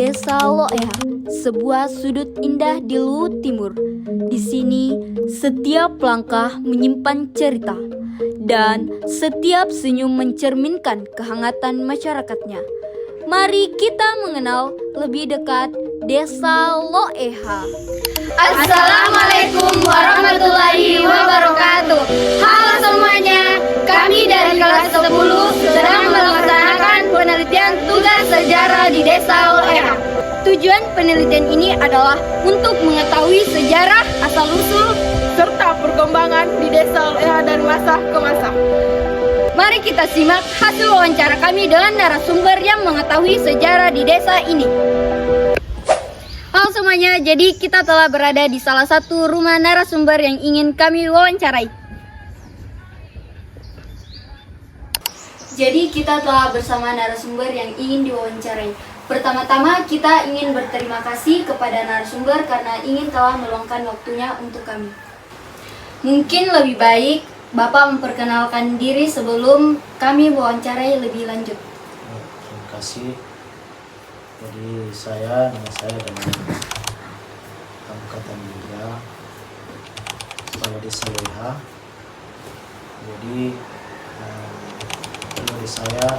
Desa Loeha, sebuah sudut indah di Luwu Timur. Di sini, setiap langkah menyimpan cerita, dan setiap senyum mencerminkan kehangatan masyarakatnya. Mari kita mengenal lebih dekat Desa Loeha. Assalamualaikum warahmatullahi wabarakatuh. Halo semuanya, kami dari kelas 10 sedang melaksanakan penelitian tugas sejarah di Desa Loeha. Tujuan penelitian ini adalah untuk mengetahui sejarah asal-usul Serta perkembangan di Desa Loeha dari masa ke masa. Mari kita simak hasil wawancara kami dengan narasumber yang mengetahui sejarah di desa ini. Halo semuanya, jadi kita telah berada di salah satu rumah narasumber yang ingin kami wawancarai. Jadi kita telah bersama narasumber yang ingin diwawancarai. Pertama-tama kita ingin berterima kasih kepada narasumber karena ingin telah meluangkan waktunya untuk kami. Mungkin lebih baik Bapak memperkenalkan diri sebelum kami wawancarai lebih lanjut. Terima kasih. Jadi nama saya adalah Angkatan Muda, Kepala Desa Loeha. Jadi dari saya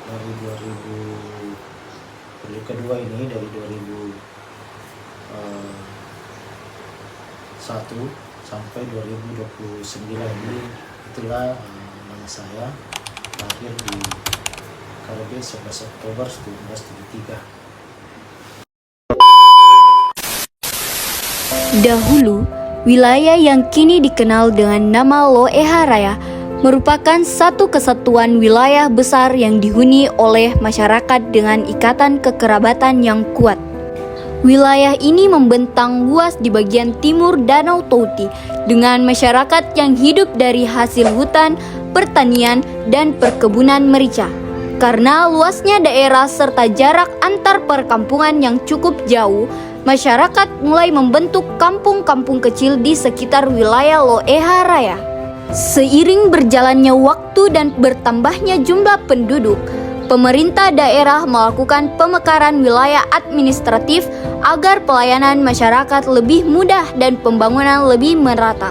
dari 2000 periode kedua ini dari 2001 sampai 2029 ini, itulah nama saya, lahir di KRB 11 Oktober 1973. Dahulu, wilayah yang kini dikenal dengan nama Loeha Raya merupakan satu kesatuan wilayah besar yang dihuni oleh masyarakat dengan ikatan kekerabatan yang kuat. Wilayah ini membentang luas di bagian timur Danau Touti dengan masyarakat yang hidup dari hasil hutan, pertanian, dan perkebunan merica. Karena luasnya daerah serta jarak antar perkampungan yang cukup jauh, masyarakat mulai membentuk kampung-kampung kecil di sekitar wilayah Loeha Raya. Seiring berjalannya waktu dan bertambahnya jumlah penduduk, pemerintah daerah melakukan pemekaran wilayah administratif agar pelayanan masyarakat lebih mudah dan pembangunan lebih merata.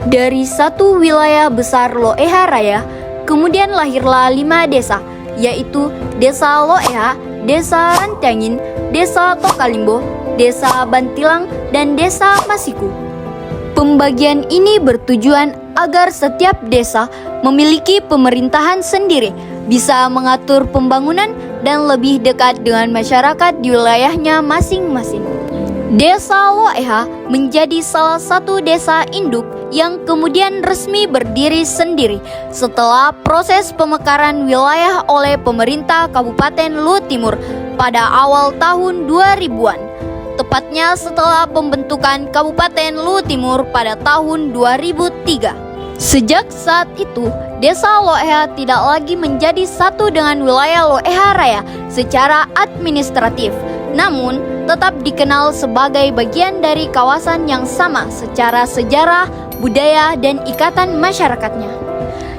Dari satu wilayah besar Loeha Raya, kemudian lahirlah 5 desa, yaitu Desa Loeha, Desa Rantiangin, Desa Tokalimbo, Desa Bantilang, dan Desa Masiku. Pembagian ini bertujuan agar setiap desa memiliki pemerintahan sendiri, bisa mengatur pembangunan dan lebih dekat dengan masyarakat di wilayahnya masing-masing. Desa Loeha menjadi salah satu desa induk yang kemudian resmi berdiri sendiri setelah proses pemekaran wilayah oleh pemerintah Kabupaten Luwu Timur pada awal tahun 2000-an. Tepatnya setelah pembentukan Kabupaten Luwu Timur pada tahun 2003. Sejak saat itu, Desa Loeha tidak lagi menjadi satu dengan wilayah Loeha Raya secara administratif, namun tetap dikenal sebagai bagian dari kawasan yang sama secara sejarah, budaya, dan ikatan masyarakatnya.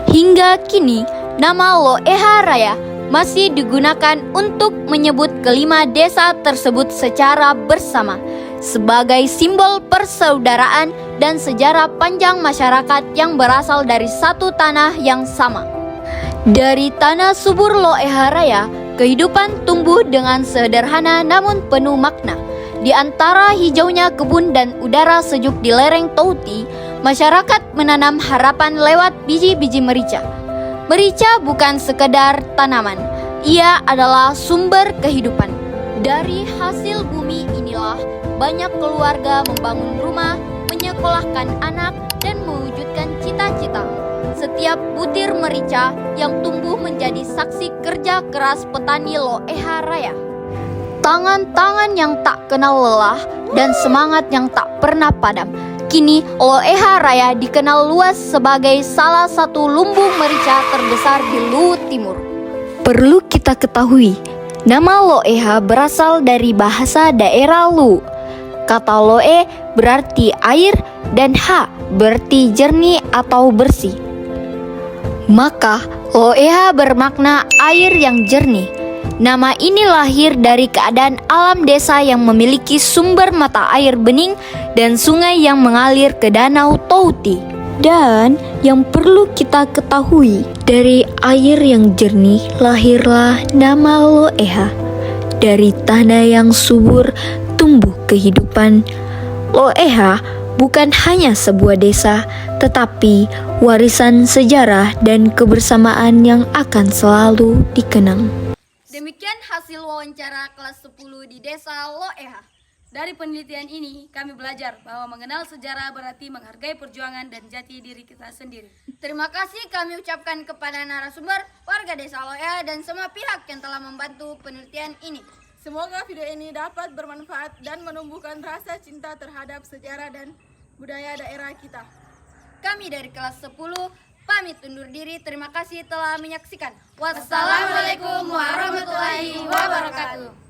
Hingga kini, nama Loeha Raya masih digunakan untuk menyebut kelima desa tersebut secara bersama, sebagai simbol persaudaraan dan sejarah panjang masyarakat yang berasal dari satu tanah yang sama. Dari tanah subur Loeha Raya, kehidupan tumbuh dengan sederhana namun penuh makna. Di antara hijaunya kebun dan udara sejuk di lereng Touti, masyarakat menanam harapan lewat biji-biji merica. Merica bukan sekedar tanaman, ia adalah sumber kehidupan. Dari hasil bumi inilah banyak keluarga membangun rumah, menyekolahkan anak, dan mewujudkan cita-cita. Setiap butir merica yang tumbuh menjadi saksi kerja keras petani Loeha Raya. Tangan-tangan yang tak kenal lelah dan semangat yang tak pernah padam. Kini Loeha Raya dikenal luas sebagai salah satu lumbung merica terbesar di Luwu Timur. Perlu kita ketahui, nama Loeha berasal dari bahasa daerah Luwu. Kata Loe berarti air dan Ha berarti jernih atau bersih. Maka Loeha bermakna air yang jernih. Nama ini lahir dari keadaan alam desa yang memiliki sumber mata air bening dan sungai yang mengalir ke Danau Touti. Dan yang perlu kita ketahui, dari air yang jernih lahirlah nama Loeha. Dari tanah yang subur tumbuh kehidupan. Loeha bukan hanya sebuah desa, tetapi warisan sejarah dan kebersamaan yang akan selalu dikenang. Demikian hasil wawancara kelas 10 di Desa Loeha. Dari penelitian ini, kami belajar bahwa mengenal sejarah berarti menghargai perjuangan dan jati diri kita sendiri. Terima kasih kami ucapkan kepada narasumber, warga Desa Loeha, dan semua pihak yang telah membantu penelitian ini. Semoga video ini dapat bermanfaat dan menumbuhkan rasa cinta terhadap sejarah dan budaya daerah kita. Kami dari kelas 10 pamit undur diri. Terima kasih telah menyaksikan. Wassalamualaikum warahmatullahi wabarakatuh.